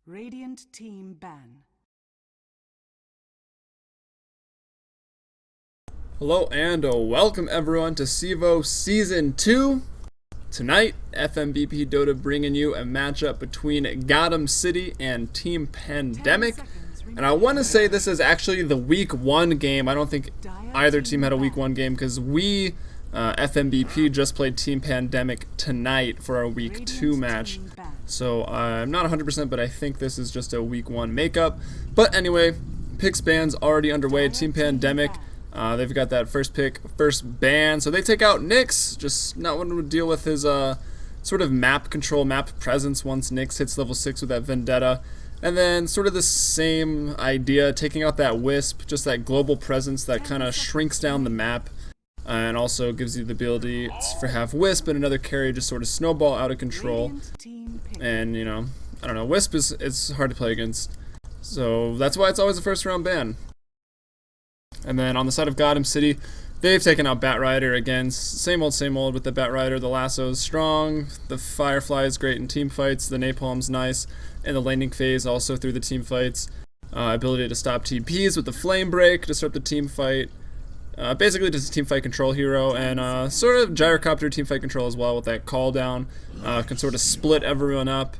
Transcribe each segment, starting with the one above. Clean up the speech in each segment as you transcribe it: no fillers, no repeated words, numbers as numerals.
Radiant team ban. Hello and welcome everyone to CEVO Season 2. Tonight, fmbpdota bringing you a matchup between GOTM City and Team Pandemic. And I want to say this is actually the Week 1 game. I don't think either team had a Week 1 game because we, FMBP, just played Team Pandemic tonight for our Week 2 match. So I'm not 100%, but I think this is just a Week 1 makeup. But anyway, picks ban's already underway. Team Pandemic. They've got that first pick, first ban, so they take out Nyx, just not wanting to deal with his sort of map control, map presence once Nyx hits level 6 with that Vendetta. And then sort of the same idea, taking out that Wisp, just that global presence that kind of shrinks down the map and also gives you the ability to have Wisp and another carry just sort of snowball out of control. And, you know, I don't know, Wisp is hard to play against, so that's why it's always a first round ban. And then on the side of GOTM City, they've taken out Batrider again. Same old with the Batrider. The lasso is strong. The Firefly is great in team fights. The Napalm's nice in the laning phase, also through the team fights. Ability to stop TPs with the Flame Break, disrupt the team fight. Basically just a team fight control hero, and sort of gyrocopter team fight control as well with that call down. Can sort of split everyone up.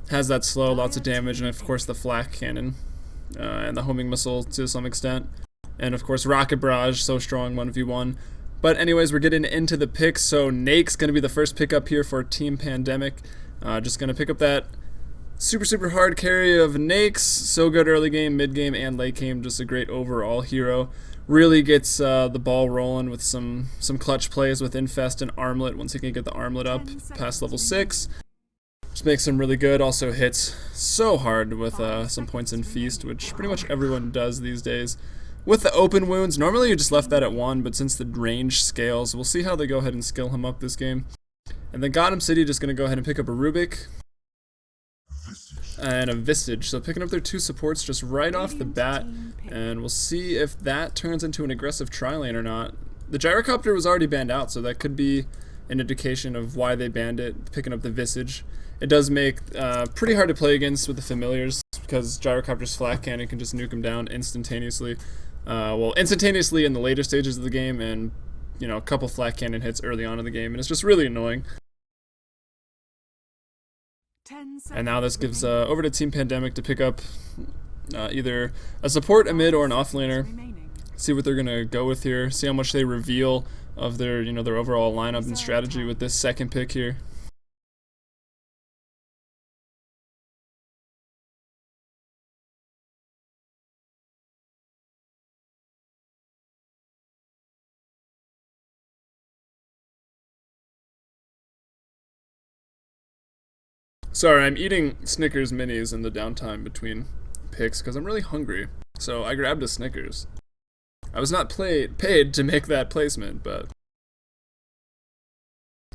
Has that slow, lots of damage, and of course the flak cannon and the homing missile to some extent. And of course Rocket Barrage, so strong 1v1. But anyways, we're getting into the picks. So Nake's going to be the first pick up here for Team Pandemic. Just going to pick up that super hard carry of Nake's. So good early game, mid game, and late game. Just a great overall hero. Really gets the ball rolling with some clutch plays with Infest and Armlet once he can get the Armlet up past level 6. Just makes him really good. Also hits so hard with some points in Feast, which pretty much everyone does these days. With the open wounds, normally you just left that at 1, but since the range scales, we'll see how they go ahead and skill him up this game. And then GOTM City just going to go ahead and pick up a Rubik and a Visage. So picking up their 2 supports just right off the bat, and we'll see if that turns into an aggressive tri-lane or not. The Gyrocopter was already banned out, so that could be an indication of why they banned it, picking up the Visage. It does make pretty hard to play against with the Familiars, because Gyrocopter's Flak Cannon can just nuke him down instantaneously. Well, instantaneously in the later stages of the game, and you know, a couple Flak Cannon hits early on in the game, and it's just really annoying. And now this gives over to Team Pandemic to pick up either a support, a mid, or an offlaner. See what they're gonna go with here. See how much they reveal of their their overall lineup and strategy with this second pick here. Sorry, I'm eating Snickers minis in the downtime between picks because I'm really hungry. So I grabbed a Snickers. I was not paid to make that placement, but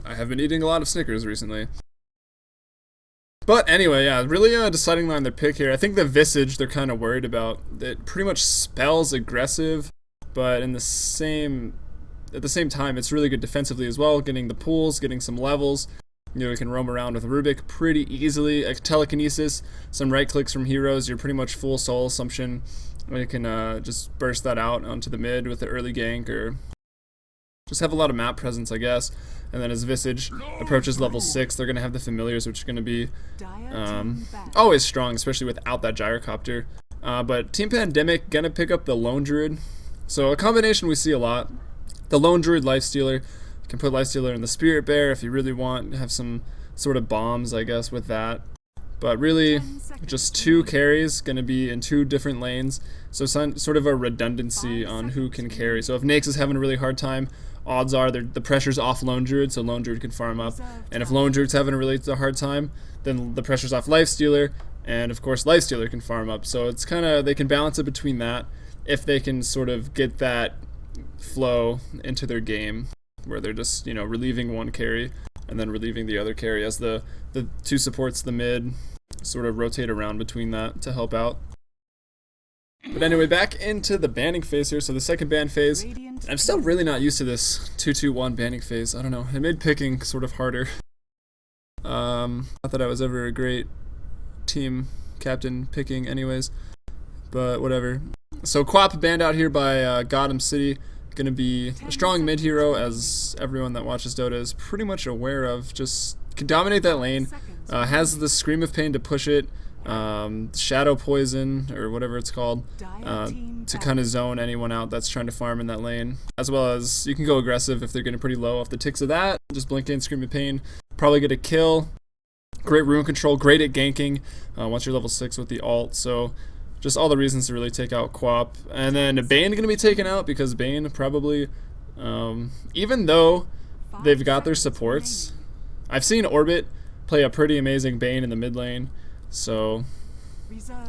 I have been eating a lot of Snickers recently. But anyway, yeah, really deciding line their pick here. I think the Visage they're kind of worried about. It pretty much spells aggressive, but at the same time, it's really good defensively as well, getting the pools, getting some levels. You know, you can roam around with Rubik pretty easily. A telekinesis, some right clicks from heroes, you're pretty much full soul assumption. You can just burst that out onto the mid with the early gank, or just have a lot of map presence, I guess. And then as Visage approaches level 6, they're going to have the Familiars, which are going to be always strong, especially without that Gyrocopter. But Team Pandemic going to pick up the Lone Druid. So a combination we see a lot. The Lone Druid Lifestealer. You can put Lifestealer in the Spirit Bear if you really want to have some sort of bombs, I guess, with that. But really, just 2 carries, going to be in 2 different lanes. So sort of a redundancy on who can carry. So if Nyx is having a really hard time, odds are the pressure's off Lone Druid, so Lone Druid can farm up. And if Lone Druid's having a really hard time, then the pressure's off Lifestealer, and of course Lifestealer can farm up. So it's kind of, they can balance it between that if they can sort of get that flow into their game, where they're just, relieving one carry and then relieving the other carry as the 2 supports, the mid, sort of rotate around between that to help out. But anyway, back into the banning phase here. So the second ban phase, I'm still really not used to this 2-2-1 banning phase. I don't know, it made picking sort of harder. Not that I was ever a great team captain picking anyways, but whatever. So Quap banned out here by GOTM City. Gonna be a strong mid hero, as everyone that watches Dota is pretty much aware of. Just can dominate that lane. Has the Scream of Pain to push it. Shadow Poison, or whatever it's called, to kind of zone anyone out that's trying to farm in that lane. As well as you can go aggressive if they're getting pretty low off the ticks of that. Just blink in, Scream of Pain. Probably get a kill. Great rune control, great at ganking once you're level 6 with the ult. So just all the reasons to really take out Quap. And then Bane going to be taken out because Bane probably, even though they've got their supports, I've seen Orbit play a pretty amazing Bane in the mid lane. So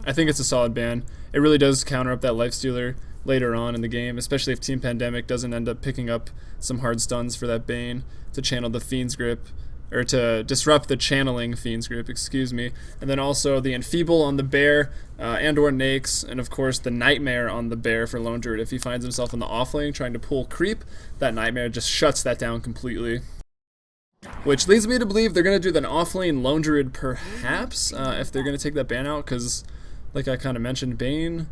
I think it's a solid ban. It really does counter up that lifestealer later on in the game, especially if Team Pandemic doesn't end up picking up some hard stuns for that Bane to channel the Fiend's Grip, or to disrupt the channeling Fiend's Grip, excuse me. And then also the Enfeeble on the Bear and or Nakes, and of course the Nightmare on the Bear for Lone Druid. If he finds himself in the off lane trying to pull creep, that Nightmare just shuts that down completely. Which leads me to believe they're going to do an off lane Lone Druid perhaps, if they're going to take that ban out, because like I kind of mentioned, Bane,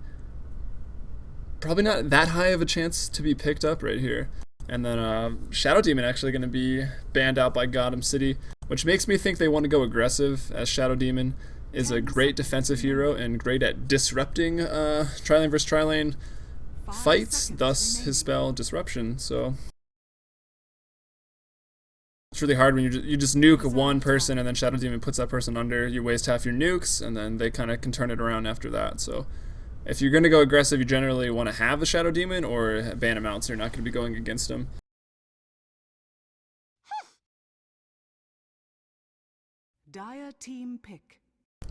probably not that high of a chance to be picked up right here. And then Shadow Demon actually going to be banned out by GOTM City, which makes me think they want to go aggressive, as Shadow Demon is a great defensive hero and great at disrupting tri-lane versus tri-lane fights, thus his spell Disruption. So it's really hard when you just nuke one person and then Shadow Demon puts that person under. You waste half your nukes and then they kind of can turn it around after that. So if you're going to go aggressive, you generally want to have the Shadow Demon or ban him out, so you're not going to be going against him. Dire team pick.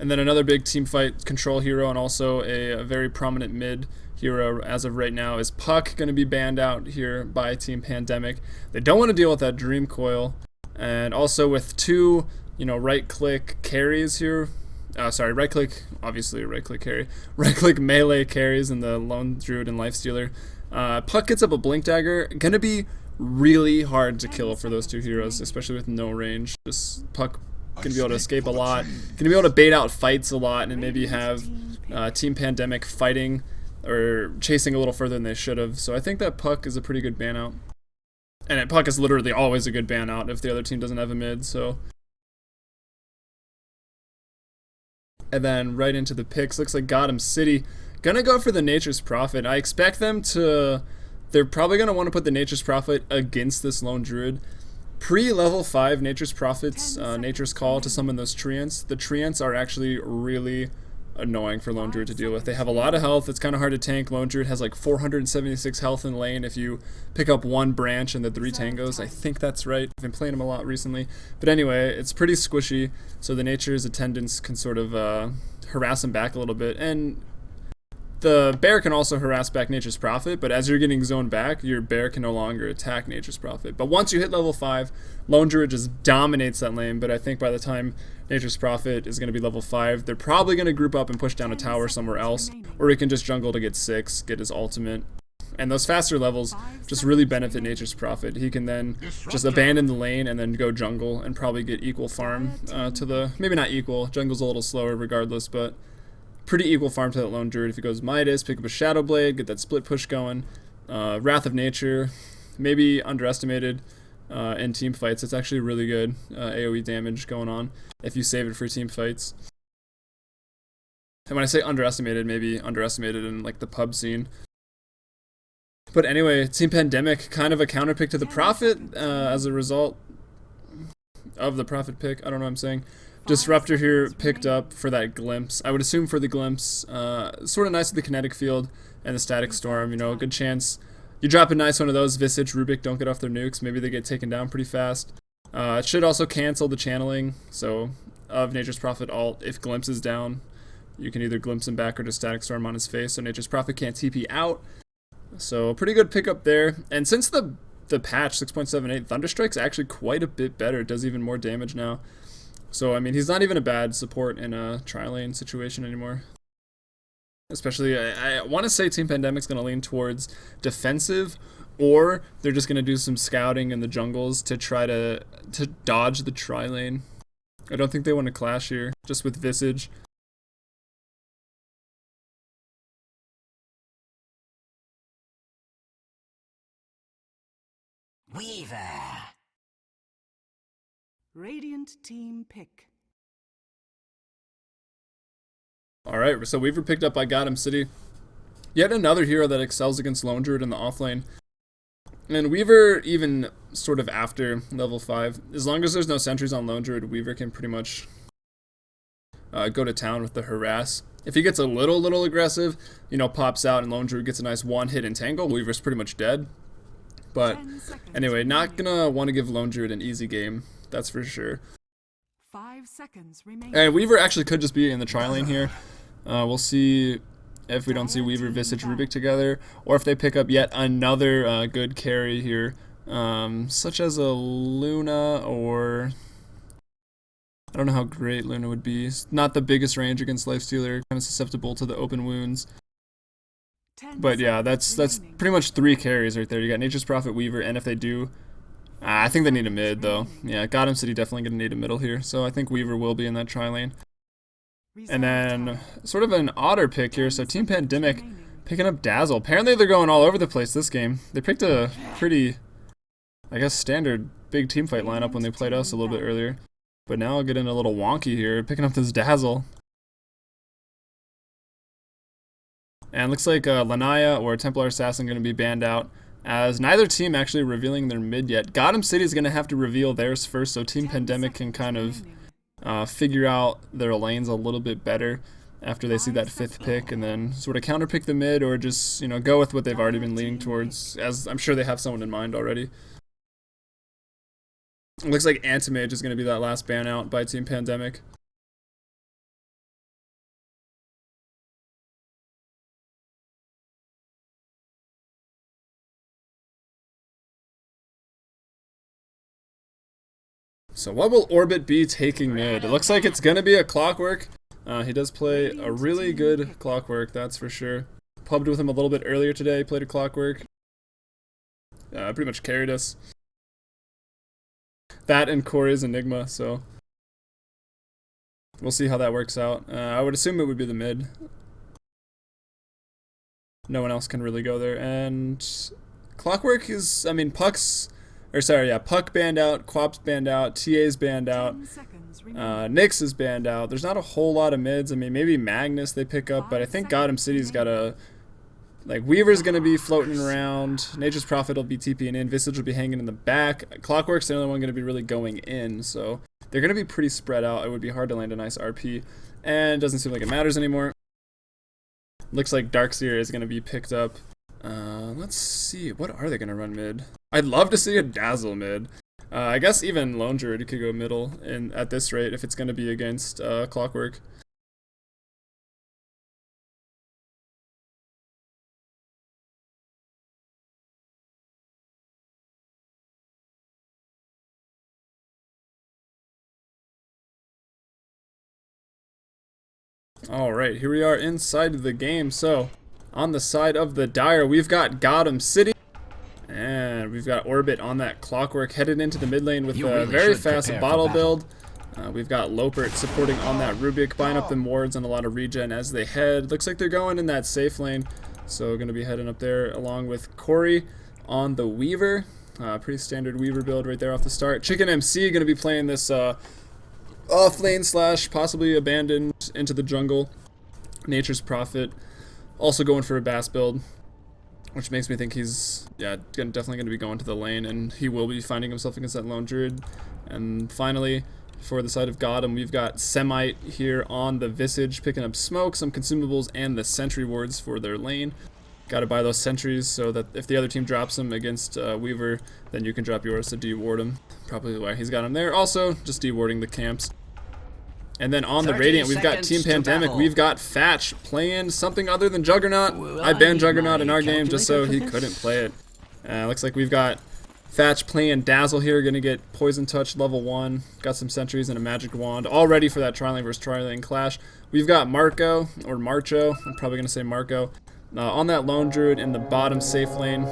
And then another big team fight control hero and also a very prominent mid hero as of right now is Puck, going to be banned out here by Team Pandemic. They don't want to deal with that Dream Coil, and also with two, right-click carries here. Right-click, obviously a right-click carry. Right-click melee carries in the Lone Druid and Lifestealer. Puck gets up a Blink Dagger. Gonna be really hard to kill for those two heroes, especially with no range. Just Puck gonna be able to escape a lot. Gonna be able to bait out fights a lot and maybe have Team Pandemic fighting or chasing a little further than they should have. So I think that Puck is a pretty good ban out. And Puck is literally always a good ban out if the other team doesn't have a mid, so... And then right into the picks, looks like GOTM City gonna go for the Nature's Prophet. I expect them to, they're probably gonna want to put the Nature's Prophet against this Lone Druid. Pre-level 5 Nature's Prophet's Nature's Call to summon those Treants. The Treants are actually really annoying for Lone Druid to deal with. They have a lot of health, it's kind of hard to tank. Lone Druid has like 476 health in lane if you pick up one branch and the 3 tangos. I think that's right. I've been playing him a lot recently. But anyway, it's pretty squishy, so the Nature's attendants can sort of harass him back a little bit. And the Bear can also harass back Nature's Prophet, but as you're getting zoned back, your Bear can no longer attack Nature's Prophet. But once you hit level 5, Lone Druid just dominates that lane, but I think by the time Nature's Prophet is going to be level 5, they're probably going to group up and push down a tower somewhere else, or he can just jungle to get 6, get his ultimate. And those faster levels just really benefit Nature's Prophet. He can then just abandon the lane and then go jungle and probably get equal farm to the, maybe not equal, jungle's a little slower regardless, but pretty equal farm to that Lone Druid. If he goes Midas, pick up a Shadow Blade, get that split push going. Wrath of Nature, maybe underestimated in team fights. It's actually really good AoE damage going on if you save it for team fights. And when I say underestimated, maybe underestimated in like the pub scene. But anyway, Team Pandemic, kind of a counterpick to the Prophet as a result of the Prophet pick. I don't know what I'm saying. Disruptor here picked up for that Glimpse. I would assume for the Glimpse. Sort of nice with the Kinetic Field and the Static Storm. A good chance. You drop a nice one of those, Visage, Rubik don't get off their nukes. Maybe they get taken down pretty fast. It should also cancel the channeling. So, of Nature's Prophet ult, if Glimpse is down, you can either Glimpse him back or just Static Storm on his face. So Nature's Prophet can't TP out. So, pretty good pickup there. And since the patch 6.78, Thunderstrike's actually quite a bit better. It does even more damage now. So, I mean, he's not even a bad support in a tri-lane situation anymore. Especially, I want to say Team Pandemic's going to lean towards defensive, or they're just going to do some scouting in the jungles to try to dodge the tri-lane. I don't think they want to clash here, just with Visage. Weaver. Radiant team pick. Alright, so Weaver picked up by GOTM City. Yet another hero that excels against Lone Druid in the offlane. And Weaver, even sort of after level 5, as long as there's no sentries on Lone Druid, Weaver can pretty much go to town with the harass. If he gets a little aggressive, you know, pops out and Lone Druid gets a nice one-hit entangle, Weaver's pretty much dead. But anyway, not gonna want to give Lone Druid an easy game, that's for sure. 5 seconds remaining. And Weaver actually could just be in the tri-lane here. We'll see if we don't see Weaver, Visage, Rubik together, or if they pick up yet another good carry here, such as a Luna, or I don't know how great Luna would be. Not the biggest range against Lifestealer, kind of susceptible to the open wounds. But yeah, that's pretty much 3 carries right there. You got Nature's Prophet, Weaver, and if they do, I think they need a mid though. Yeah, GOTM City definitely gonna need a middle here, so I think Weaver will be in that tri-lane. And then sort of an odder pick here, so Team Pandemic picking up Dazzle. Apparently they're going all over the place this game. They picked a pretty, I guess, standard big teamfight lineup when they played us a little bit earlier. But now I'll get in a little wonky here, picking up this Dazzle. And looks like Lanaya or Templar Assassin going to be banned out, as neither team actually revealing their mid yet. GOTM City is going to have to reveal theirs first, so Team Pandemic can kind of figure out their lanes a little bit better after they see that 5th pick, and then sort of counter pick the mid, or just, you know, go with what they've already been leaning towards, as I'm sure they have someone in mind already. It looks like Antimage is going to be that last ban out by Team Pandemic. So what will Orbit be taking mid? It looks like it's going to be a Clockwork. He does play a really good Clockwork, that's for sure. Pubbed with him a little bit earlier today, played a Clockwork. Pretty much carried us. That and Corey's Enigma, so we'll see how that works out. I would assume it would be the mid. No one else can really go there. And Clockwork is, I mean, Puck banned out, Quap's banned out, TA's banned out, Nyx is banned out. There's not a whole lot of mids. I mean, maybe Magnus they pick up, but I think GOTM City's got a, like, Weaver's going to be floating around, Nature's Prophet will be TPing in, Visage will be hanging in the back, Clockwork's the only one going to be really going in, so they're going to be pretty spread out. It would be hard to land a nice RP, and it doesn't seem like it matters anymore. Looks like Darkseer is going to be picked up. Let's see, what are they going to run mid? I'd love to see a Dazzle mid. I guess even Lone Druid could go middle at this rate if it's going to be against Clockwork. Alright, here we are inside of the game. So, on the side of the Dire, we've got GOTM City. And we've got Orbit on that Clockwork headed into the mid lane with a very fast bottle build. We've got Lopert supporting on that Rubik, buying up them wards and a lot of regen as they head. Looks like they're going in that safe lane. So going to be heading up there along with Corey on the Weaver. Pretty standard Weaver build right there off the start. Chicken MC going to be playing this off lane / possibly abandoned into the jungle. Nature's Prophet also going for a Bass build, which makes me think he's definitely going to be going to the lane, and he will be finding himself against that Lone Druid. And finally, for the side of GOTM, we've got Semite here on the Visage, picking up smoke, some consumables, and the sentry wards for their lane. Got to buy those sentries so that if the other team drops them against Weaver, then you can drop yours to de-ward him. Probably why he's got him there. Also, just de-warding the camps. And then on the Radiant, we've got Team Pandemic. We've got Fatch playing something other than Juggernaut. I banned Juggernaut in our game just so he couldn't play it. Looks like we've got Fatch playing Dazzle here, going to get Poison Touch level 1. Got some sentries and a magic wand. All ready for that tri-lane versus tri-lane clash. We've got Marco, or Marcho. I'm probably going to say Marco. On that Lone Druid in the bottom safe lane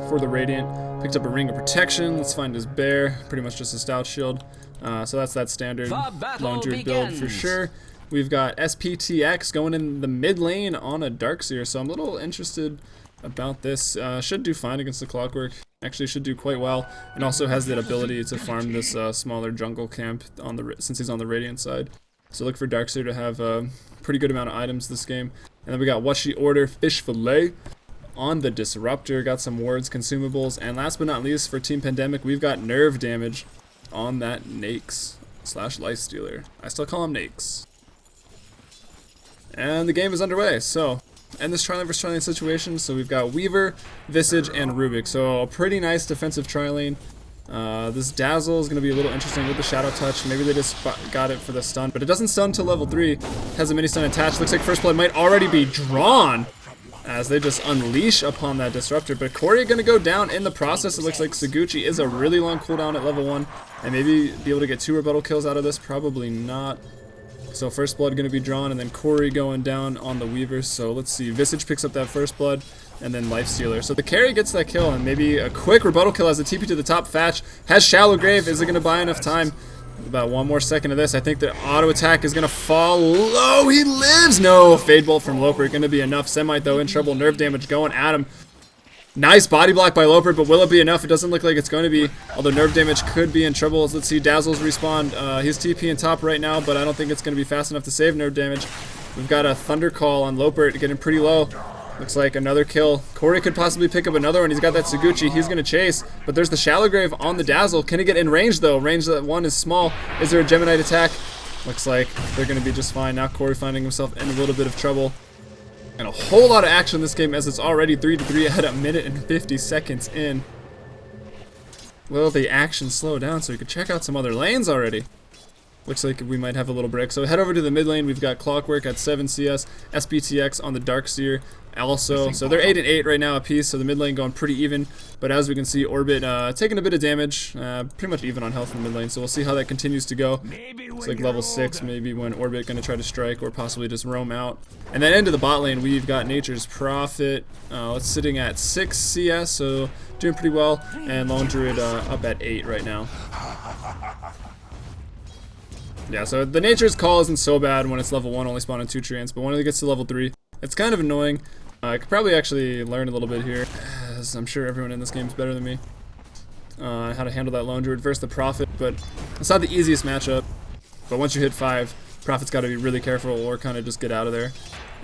for the Radiant. Picked up a Ring of Protection. Let's find his bear. Pretty much just a Stout Shield. So that's that standard Lone Druid build for sure. We've got SPTX going in the mid lane on a Darkseer, so I'm a little interested about this. Should do fine against the Clockwork. Actually should do quite well, and also has that ability to farm this smaller jungle camp on the since he's on the Radiant side. So look for Darkseer to have a pretty good amount of items this game. And then we got What She Order, Fish Fillet on the Disruptor. Got some wards, consumables, and last but not least for Team Pandemic, we've got nerve damage on that Nakes / Lifestealer. I still call him Nakes. And the game is underway, so in this tri-lane vs tri-lane situation, so we've got Weaver, Visage, and Rubik. So a pretty nice defensive tri-lane. This Dazzle is going to be a little interesting with the Shadow Touch. Maybe they just got it for the stun, but it doesn't stun till level 3. Has a mini stun attached. Looks like First Blood might already be drawn as they just unleash upon that Disruptor. But Corey going to go down in the process. It looks like Saguchi is a really long cooldown at level 1, and maybe be able to get 2 rebuttal kills out of this. Probably not. So First Blood going to be drawn, and then Corey going down on the Weaver. So let's see. Visage picks up that First Blood, and then Lifestealer. So the carry gets that kill, and maybe a quick rebuttal kill as the TP to the top. Thatch has Shallow Grave. Is it going to buy enough time? About 1 more second of this. I think the auto attack is going to fall low. He lives. No. Fade Bolt from Loper going to be enough. Semite, though, in trouble. Nerve damage going at him. Nice body block by Loper, but will it be enough? It doesn't look like it's going to be, although nerve damage could be in trouble. Let's see, Dazzle's respawn. He's TP in top right now, but I don't think it's going to be fast enough to save nerve damage. We've got a Thunder Call on Loper getting pretty low. Looks like another kill. Corey could possibly pick up another one. He's got that Saguchi. He's going to chase, but there's the Shallow Grave on the Dazzle. Can he get in range, though? Range that one is small. Is there a Geminite attack? Looks like they're going to be just fine. Now Corey finding himself in a little bit of trouble. And a whole lot of action in this game as it's already 3-3 at 1 minute and 50 seconds in. Will the action slow down so we could check out some other lanes already? Looks like we might have a little break. So head over to the mid lane. We've got Clockwork at 7 CS, SBTX on the Darkseer also. So they're 8 and 8 right now apiece, so the mid lane going pretty even. But as we can see, Orbit taking a bit of damage, pretty much even on health in the mid lane. So we'll see how that continues to go. It's like level 6, maybe when Orbit going to try to strike or possibly just roam out. And then into the bot lane, we've got Nature's Prophet. It's sitting at 6 CS, so doing pretty well. And Lone Druid up at 8 right now. Yeah, so the Nature's Call isn't so bad when it's level 1, only spawning 2 treants, but when it gets to level 3, it's kind of annoying. I could probably actually learn a little bit here, as I'm sure everyone in this game is better than me. How to handle that Lone Druid versus the Prophet, but it's not the easiest matchup. But once you hit 5, Prophet's got to be really careful or kind of just get out of there.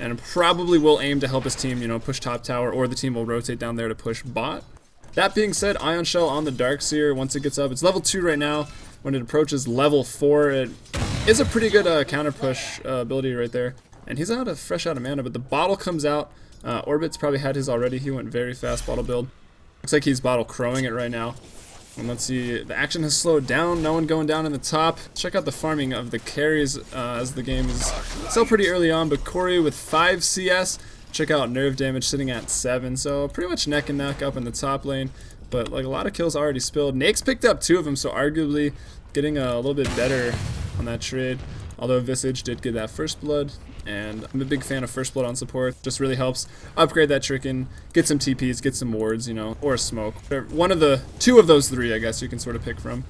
And probably will aim to help his team, you know, push top tower, or the team will rotate down there to push bot. That being said, Ion Shell on the Darkseer, once it gets up, it's level 2 right now. When it approaches level 4, it is a pretty good counter push ability right there. And he's fresh out of mana, but the bottle comes out. Orbit's probably had his already. He went very fast bottle build. Looks like he's bottle crowing it right now. And let's see, the action has slowed down. No one going down in the top. Check out the farming of the carries as the game is still pretty early on. But Corey with 5 CS. Check out nerve damage sitting at 7. So pretty much neck and neck up in the top lane. But like a lot of kills already spilled. Nake's picked up 2 of them, so arguably getting a little bit better on that trade. Although Visage did get that First Blood, and I'm a big fan of First Blood on support. Just really helps upgrade that Tricken, get some TPs, get some wards, you know, or a smoke. One of the 2 of those 3, I guess you can sort of pick from.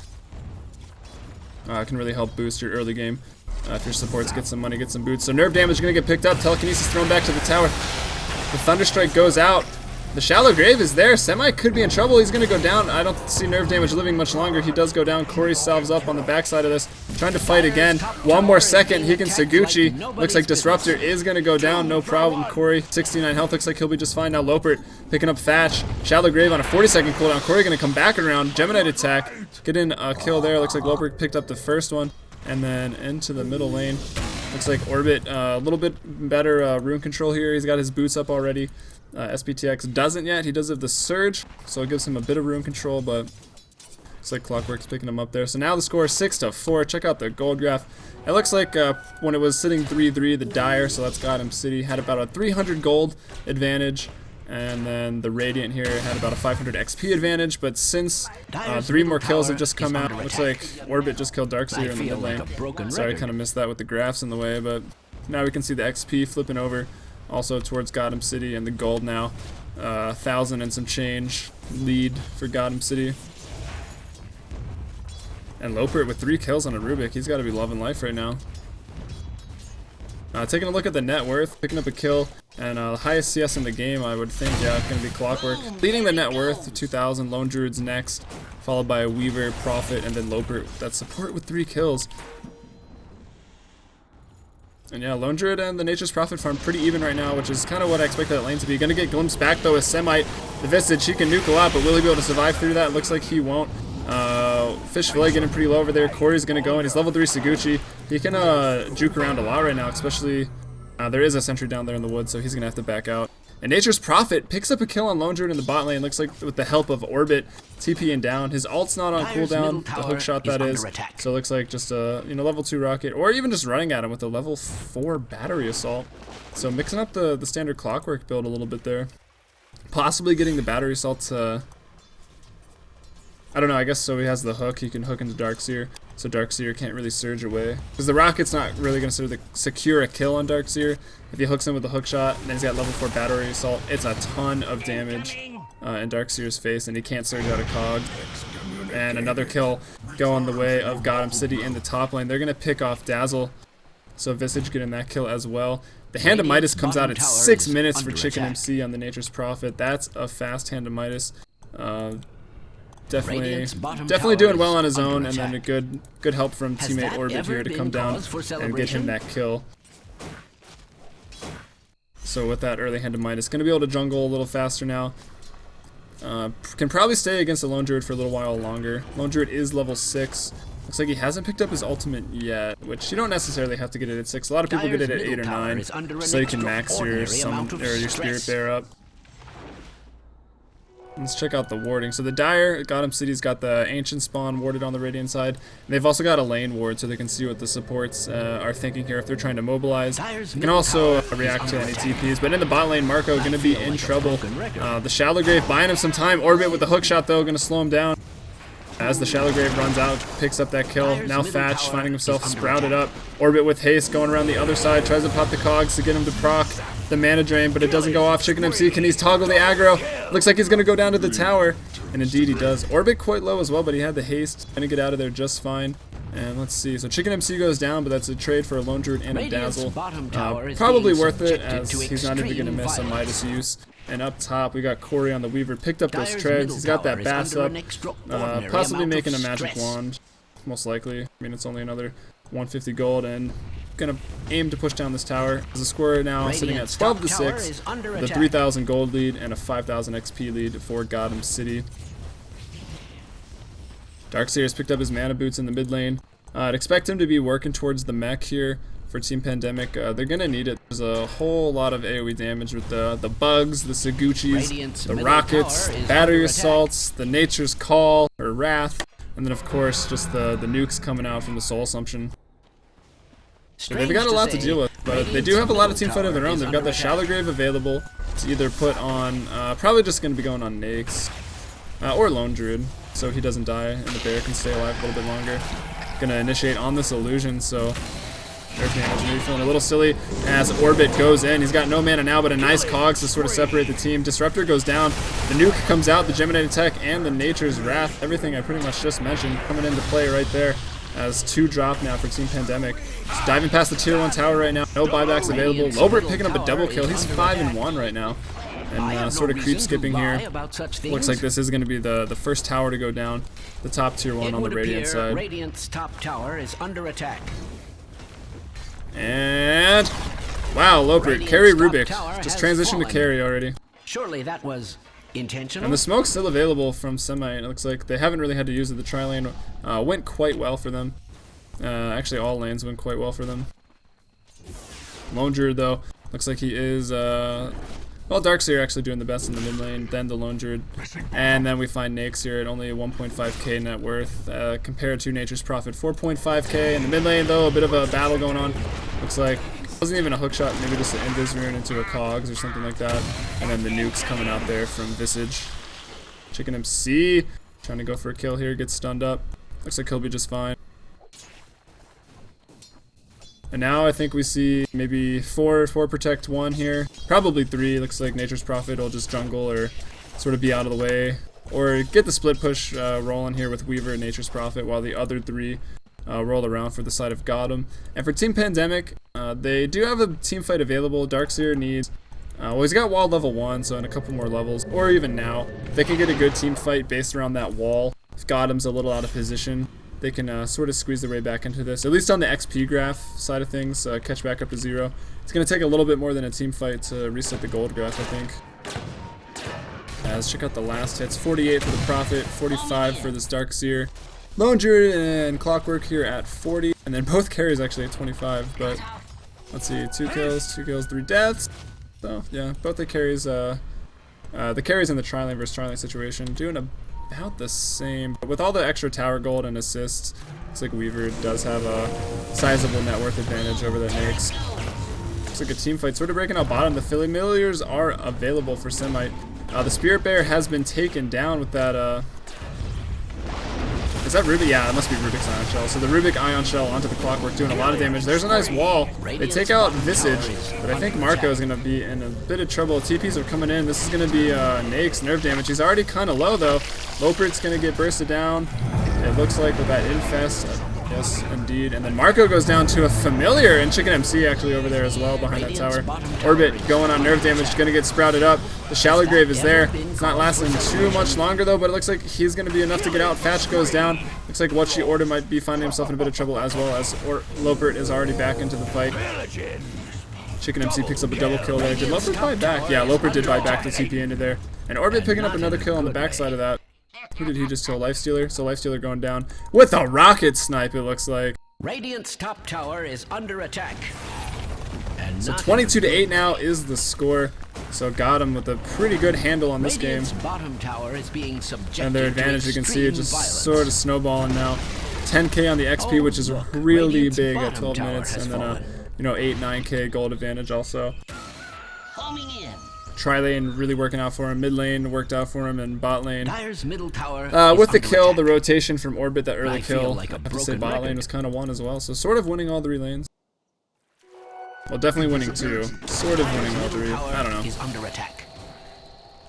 It can really help boost your early game. If your supports get some money, get some boots. So nerve damage is going to get picked up. Telekinesis thrown back to the tower. The Thunderstrike goes out. The Shallow Grave is there. Semite could be in trouble. He's going to go down. I don't see nerve damage living much longer. He does go down. Corey salves up on the backside of this. Trying to fight again. 1 more second. He can Saguchi. Looks like Disruptor is going to go down. No problem. Corey, 69 health. Looks like he'll be just fine. Now Lopert picking up Thatch. Shallow Grave on a 40-second cooldown. Corey going to come back around. Geminite attack. Get in a kill there. Looks like Lopert picked up the first one. And then into the middle lane. Looks like Orbit a little bit better rune control here. He's got his boots up already. SBTX doesn't yet. He does have the Surge, so it gives him a bit of rune control, but looks like Clockwork's picking him up there. So now the score is 6-4. Check out the gold graph. It looks like when it was sitting 3-3, the Dire, so that's Gotham City, had about a 300 gold advantage, and then the Radiant here had about a 500 XP advantage, but since 3 more kills have just come out, looks like Orbit just killed Darkseer in the mid lane. Sorry, I kind of missed that with the graphs in the way, but now we can see the XP flipping over. Also towards Gotham City, and the gold now, 1,000 and some change lead for Gotham City. And Lopert with 3 kills on a Rubik. He's got to be loving life right now. Taking a look at the net worth, picking up a kill And the highest CS in the game, I would think, yeah, it's going to be Clockwork. Leading the net worth, 2,000. Lone Druid's next, followed by Weaver, Prophet, and then Loper. That support with 3 kills. And yeah, Lone Druid and the Nature's Prophet farm pretty even right now, which is kind of what I expected that lane to be. Going to get glimpsed back, though, with Semite. The Visage, he can nuke a lot, but will he be able to survive through that? Looks like he won't. Fish Fillet getting pretty low over there. Corey's going to go in. He's level 3 Saguchi. He can juke around a lot right now, especially... there is a sentry down there in the woods, so he's going to have to back out. And Nature's Prophet picks up a kill on Lone Druid in the bot lane. Looks like with the help of Orbit, TPing down. His ult's not on cooldown, the hook shot that is. So it looks like just a level 2 rocket, or even just running at him with a level 4 battery assault. So mixing up the standard Clockwork build a little bit there. Possibly getting the battery assault to... I don't know, I guess so he has the hook, he can hook into Darkseer, so Darkseer can't really surge away. Because the rocket's not really going to secure a kill on Darkseer. If he hooks him with a hook shot, and then he's got level 4 battery assault, it's a ton of damage in Darkseer's face, and he can't surge out of Cog. And another kill going the way of GOTM City in the top lane. They're going to pick off Dazzle, so Visage getting that kill as well. The Hand of Midas comes out at 6 minutes for Chicken MC on the Nature's Prophet. That's a fast Hand of Midas. Definitely doing well on his own, and then a good help from teammate Orbit here to come down and get him that kill. So with that early Hand of Midas, going to be able to jungle a little faster now. Can probably stay against the Lone Druid for a little while longer. Lone Druid is level 6. Looks like he hasn't picked up his ultimate yet, which you don't necessarily have to get it at 6. A lot of people get it at 8 or 9, so you can max your Spirit Bear up. Let's check out the warding. So the Dire, GOTM City's got the Ancient Spawn warded on the Radiant side. And they've also got a lane ward, so they can see what the supports are thinking here if they're trying to mobilize. You can also react to any TPs. But in the bot lane, Marco going to be in trouble. The Shallow Grave buying him some time. Orbit with the hook shot, though, going to slow him down. As the Shallow Grave runs out, picks up that kill. Now Thatch finding himself sprouted up. Orbit with haste going around the other side. Tries to pop the cogs to get him to proc the mana drain, but it doesn't go off. Chicken MC, can he toggle the aggro? Looks like he's going to go down to the tower. And indeed he does. Orbit quite low as well, but he had the haste. Going to get out of there just fine. And let's see. So Chicken MC goes down, but that's a trade for a Lone Druid and a Dazzle. Probably worth it, as he's not even going to miss a Midas use. And up top, we got Corey on the Weaver. Picked up those treads. He's got that Bass up. Possibly making a magic wand. Most likely. I mean, it's only another 150 gold. And gonna aim to push down this tower. The score now sitting at 12 to 6. The 3,000 gold lead and a 5,000 XP lead for GOTM City. Darkseer has picked up his mana boots in the mid lane. I'd expect him to be working towards the mech here. For Team Pandemic, they're gonna need it. There's a whole lot of AoE damage with the bugs, the Saguchis, the rockets, the battery assaults, the Nature's Call or Wrath, and then of course just the nukes coming out from the Soul Assumption. So they've got a lot to deal with, but they do have a lot of team fight of their own. They've got the Shallow Grave available to either put on, probably just gonna be going on Nakes or Lone Druid, so he doesn't die and the bear can stay alive a little bit longer. Gonna initiate on this illusion, so. There's damage, maybe feeling a little silly as Orbit goes in. He's got no mana now, but a nice cogs to sort of separate the team. Disruptor goes down, the nuke comes out, the Gemini Tech, and the Nature's Wrath. Everything I pretty much just mentioned coming into play right there as 2 drop now for Team Pandemic. Just diving past the tier 1 tower right now. No buybacks available. Lobert picking up a double kill. He's 5-1 right now. And sort of creep skipping here. Looks like this is going to be the first tower to go down. The top tier 1 on the Radiant side. Radiant's top tower is under attack. And wow, Loper, carry Rubik. Just transition to carry already. Surely that was intentional. And the smoke's still available from Semi. It looks like they haven't really had to use it. The tri-lane went quite well for them. Actually, all lanes went quite well for them. Lone Druid, though, looks like he is... well, Darkseer actually doing the best in the mid lane, then the Lone Druid. And then we find Nakes here at only 1.5k net worth, compared to Nature's Prophet, 4.5k. In the mid lane, though, a bit of a battle going on. Looks like it wasn't even a hook shot, maybe just an Invis rune into a Cogs or something like that. And then the nukes coming out there from Visage. Chicken MC, trying to go for a kill here, gets stunned up. Looks like he'll be just fine. And now I think we see maybe 4 protect 1 here. Probably 3. Looks like Nature's Prophet will just jungle or sort of be out of the way. Or get the split push rolling here with Weaver and Nature's Prophet while the other 3 roll around for the side of GOTM. And for Team Pandemic, they do have a team fight available. Darkseer needs Well, he's got wall level 1, so in a couple more levels, or even now, if they can get a good team fight based around that wall, if Gothm's a little out of position, they can sort of squeeze their way back into this. At least on the XP graph side of things, catch back up to 0. It's going to take a little bit more than a team fight to reset the gold graph, I think. Let's check out the last hits. 48 for the Prophet, 45 for this Darkseer. Lone Druid and Clockwork here at 40, and then both carries actually at 25, but let's see, 2 kills, 3 deaths. So yeah, both the carries in the tri-lane versus tri-lane situation doing about the same. But with all the extra tower gold and assists, looks like Weaver does have a sizable net worth advantage over the Nyx. Looks like a team fight sort of breaking out bottom. The Familiars are available for Semite. The Spirit Bear has been taken down with that, is that Rubik? Yeah, it must be Rubik's Ion Shell. So the Rubik Ion Shell onto the Clockwork doing a lot of damage. There's a nice wall. They take out Visage, but I think Marco is going to be in a bit of trouble. TPs are coming in. This is going to be Nyx nerve damage. He's already kind of low, though. Lopert's going to get bursted down. It looks like with that Infest. Yes, indeed. And then Marco goes down to a Familiar, and Chicken MC actually over there as well behind that tower. Orbit going on nerve damage, going to get sprouted up. The Shallow Grave is there. It's not lasting too much longer though, but it looks like he's going to be enough to get out. Fatch goes down. Looks like What She Ordered might be finding himself in a bit of trouble as well, as Lopert is already back into the fight. Chicken MC picks up a double kill there. Did Lopert buy back? Yeah, Lopert did buy back the TP into there. And Orbit picking up another kill on the backside of that. Who did he just kill? Lifestealer? So Lifestealer going down with a rocket snipe, it looks like. Radiant's top tower is under attack. And so 22-8 now is the score. So got him with a pretty good handle on this game. Bottom tower is being subjected and their advantage, you can see it just sort of snowballing now. 10k on the XP, which is really big at 12 minutes, and then a 8-9k gold advantage also. Tri-lane really working out for him. Mid lane worked out for him, and bot lane. Middle tower with the kill, the rotation from Orbit, that early kill, like I have to say bot lane was kind of won as well. So sort of winning all 3 lanes. Well, definitely winning 2. Sort of winning all 3. I don't know. Is under attack.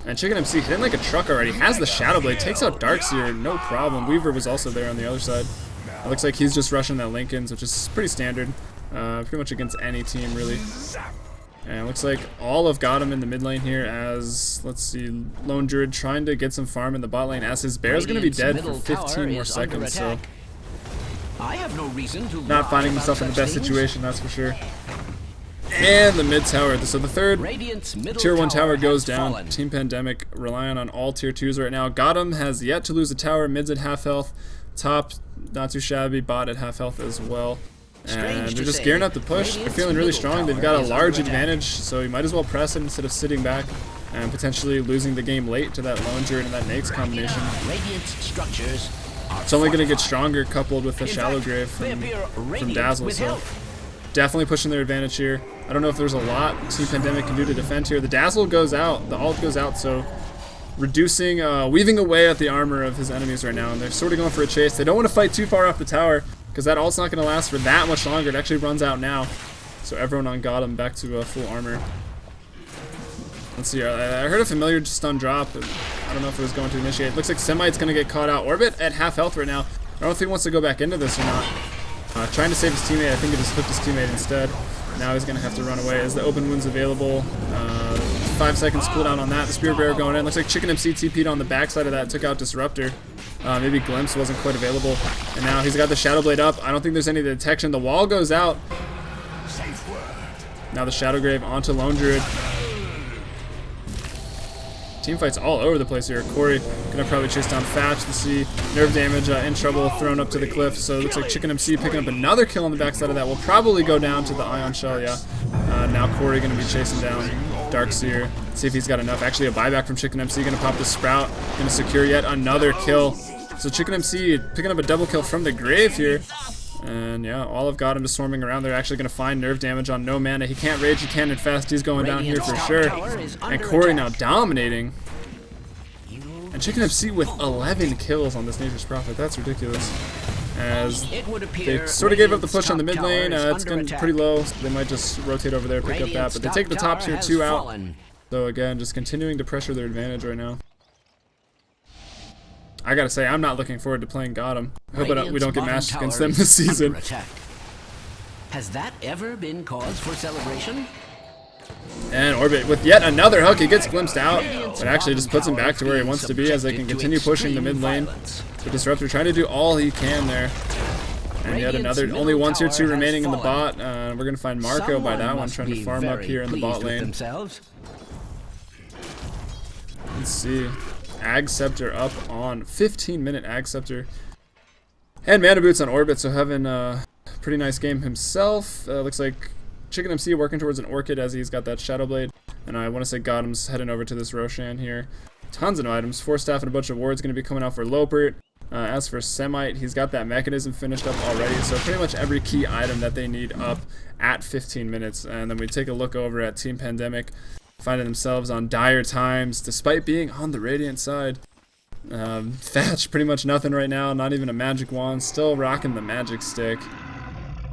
And Chicken MC hitting like a truck already. Has the Shadow Blade. Takes out Darkseer. No problem. Weaver was also there on the other side. It looks like he's just rushing that Linken's, which is pretty standard. Pretty much against any team, really. And it looks like all have got him in the mid lane here as, let's see, Lone Druid trying to get some farm in the bot lane as his Bear's going to be dead for 15 more seconds, so I have no reason to not finding himself in the best situation, that's for sure. And the mid tower, so the third tier 1 tower goes down. Fallen. Team Pandemic relying on all tier 2s right now. Gotham has yet to lose a tower, mid's at half health, top not too shabby, bot at half health as well. And they're just gearing up to push. They're feeling really strong. They've got a large advantage, so you might as well press it instead of sitting back and potentially losing the game late to that Lone Druid and that Nyx combination. It's only going to get stronger coupled with the Shallow Grave from Dazzle, so definitely pushing their advantage here. I don't know if there's a lot Team Pandemic can do to defend here. The Dazzle goes out, the ult goes out, so reducing, weaving away at the armor of his enemies right now, and they're sort of going for a chase. They don't want to fight too far off the tower, because that ult's not going to last for that much longer. It actually runs out now. So everyone on Gotham back to full armor. Let's see. I heard a Familiar stun drop. I don't know if it was going to initiate. Looks like Semite's going to get caught out. Orbit at half health right now. I don't know if he wants to go back into this or not. Trying to save his teammate. I think he just flipped his teammate instead. Now he's going to have to run away as the open wound's available. 5 seconds cooldown on that. The Spirit Bear going in. Looks like Chicken MC TP'd on the backside of that. Took out Disruptor. Maybe Glimpse wasn't quite available. And now he's got the Shadow Blade up. I don't think there's any detection. The wall goes out. Now the Shadow Grave onto Lone Druid. Team fights all over the place here. Corey gonna probably chase down Fatch to see nerve damage, in trouble, thrown up to the cliff. So it looks like Chicken MC picking up another kill on the backside of that. Will probably go down to the Ion Shell, yeah. Now Corey gonna be chasing down Darkseer. See if he's got enough. Actually, a buyback from Chicken MC. Gonna pop the Sprout. Gonna secure yet another kill. So Chicken MC picking up a double kill from the grave here. And yeah, all have got him just swarming around. They're actually going to find nerve damage on no mana. He can't rage, he can't infest. He's going down here for sure. And Corey now dominating. And Chicken MC with 11 kills on this Nature's Prophet. That's ridiculous. As they sort of gave up the push on the mid lane. It's getting pretty low, so they might just rotate over there, pick up that. But they take the top tier 2 out. So again, just continuing to pressure their advantage right now. I gotta say, I'm not looking forward to playing Gotham. I hope we don't get matched against them this season. Has that ever been cause for celebration? And Orbit with yet another hook. He gets glimpsed out, but actually just puts him back to where he wants to be as they can continue pushing the mid lane. So Disruptor trying to do all he can there. And yet another, only 1 tier 2 remaining in the bot. We're going to find Marco by that one, trying to farm up here in the bot lane. Let's see. Ag Scepter up on 15-minute Ag Scepter. And Mana Boots on Orbit, so having a pretty nice game himself. Looks like Chicken MC working towards an Orchid as he's got that Shadow Blade. And I want to say GOTM's heading over to this Roshan here. Tons of items. 4 staff and a bunch of wards going to be coming out for Lopert. As for Semite, he's got that mechanism finished up already, so pretty much every key item that they need up at 15 minutes. And then we take a look over at Team Pandemic, finding themselves on dire times despite being on the Radiant side. Thatch, pretty much nothing right now, not even a magic wand, still rocking the magic stick.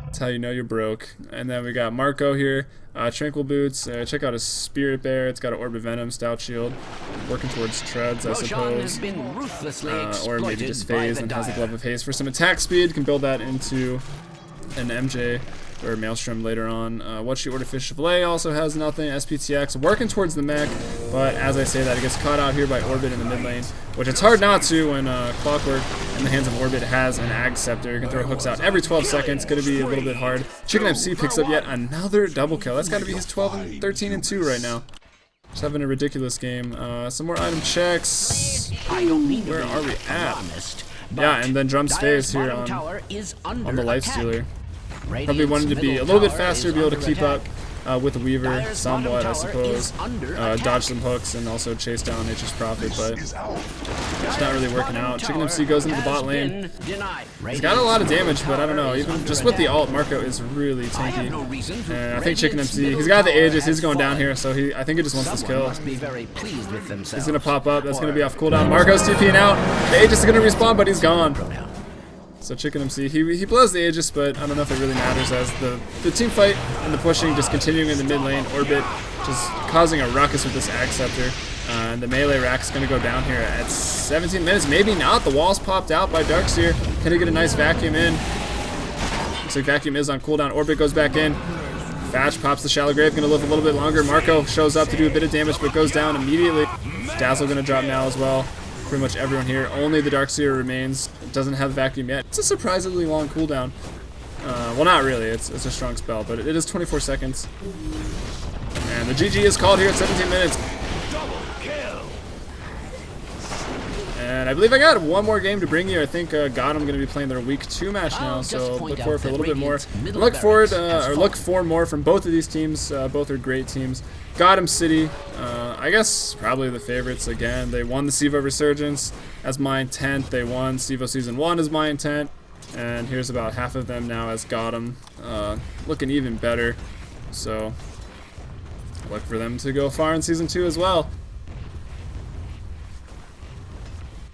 That's how you know you're broke. And then we got Marco here, Tranquil Boots, check out his Spirit Bear, it's got an Orb of Venom, Stout Shield, working towards Treads, I suppose. Or maybe just Phase and has a Glove of Haste for some attack speed, can build that into an MJ or Maelstrom later on. What's Your Order Fish Filet also has nothing. SPTX working towards the mech, but as I say that, it gets caught out here by Orbit in the mid lane, which it's hard not to when Clockwork in the hands of Orbit has an Ag Scepter. You can throw hooks out every 12 seconds. Going to be a little bit hard. Chicken MC picks up yet another double kill. That's got to be his 12 and 13 and 2 right now. Just having a ridiculous game. Some more item checks. Where are we at? Yeah, and then Drum's Phase here on the Lifestealer. Probably wanted to be a little bit faster, be able to keep up with the Weaver somewhat, I suppose. Dodge some hooks and also chase down Nature's Prophet, but it's not really working out. Chicken MC goes into the bot lane. He's got a lot of damage, but I don't know. Even just with the ult, Marco is really tanky. And I think Chicken MC, he's got the Aegis, he's going down here, so I think he just wants this kill. He's going to pop up, that's going to be off cooldown. Marco's TPing out. The Aegis is going to respawn, but he's gone. So Chicken MC, he blows the Aegis, but I don't know if it really matters as the team fight and the pushing just continuing in the mid lane. Orbit just causing a ruckus with this Ag Scepter. And the melee rack is going to go down here at 17 minutes. Maybe not. The wall's popped out by Darkseer. Can he get a nice vacuum in? Looks like vacuum is on cooldown. Orbit goes back in. Thatch pops the Shallow Grave, going to live a little bit longer. Marco shows up to do a bit of damage, but goes down immediately. Dazzle going to drop now as well. Pretty much everyone here. Only the Darkseer remains. It doesn't have vacuum yet. It's a surprisingly long cooldown. Well, not really. It's a strong spell, but it is 24 seconds. And the GG is called here at 17 minutes. And I believe I got one more game to bring you. I think GOTM going to be playing their week 2 match now, so look forward for a little bit more. Look for more from both of these teams. Both are great teams. GOTM City, I guess probably the favorites again. They won the CEVO Resurgence as my intent. They won CEVO Season 1 as my intent. And here's about half of them now as GOTM. Looking even better. So look for them to go far in Season 2 as well.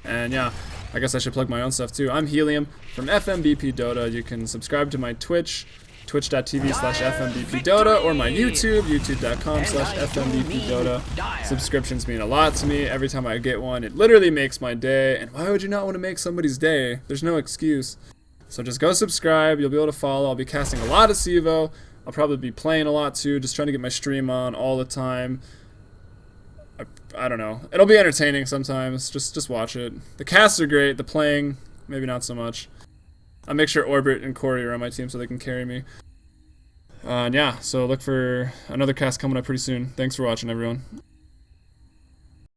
And yeah, I guess I should plug my own stuff too. I'm Helium from fmbpdota. You can subscribe to my Twitch, twitch.tv/fmbpdota, or my YouTube, youtube.com/fmbpdota. Subscriptions mean a lot to me. Every time I get one, it literally makes my day. And why would you not want to make somebody's day? There's no excuse. So just go subscribe. You'll be able to follow. I'll be casting a lot of CEVO. I'll probably be playing a lot too, just trying to get my stream on all the time. I don't know. It'll be entertaining sometimes. Just watch it. The casts are great. The playing, maybe not so much. I'll make sure Orbit and Corey are on my team so they can carry me. And yeah, so look for another cast coming up pretty soon. Thanks for watching, everyone.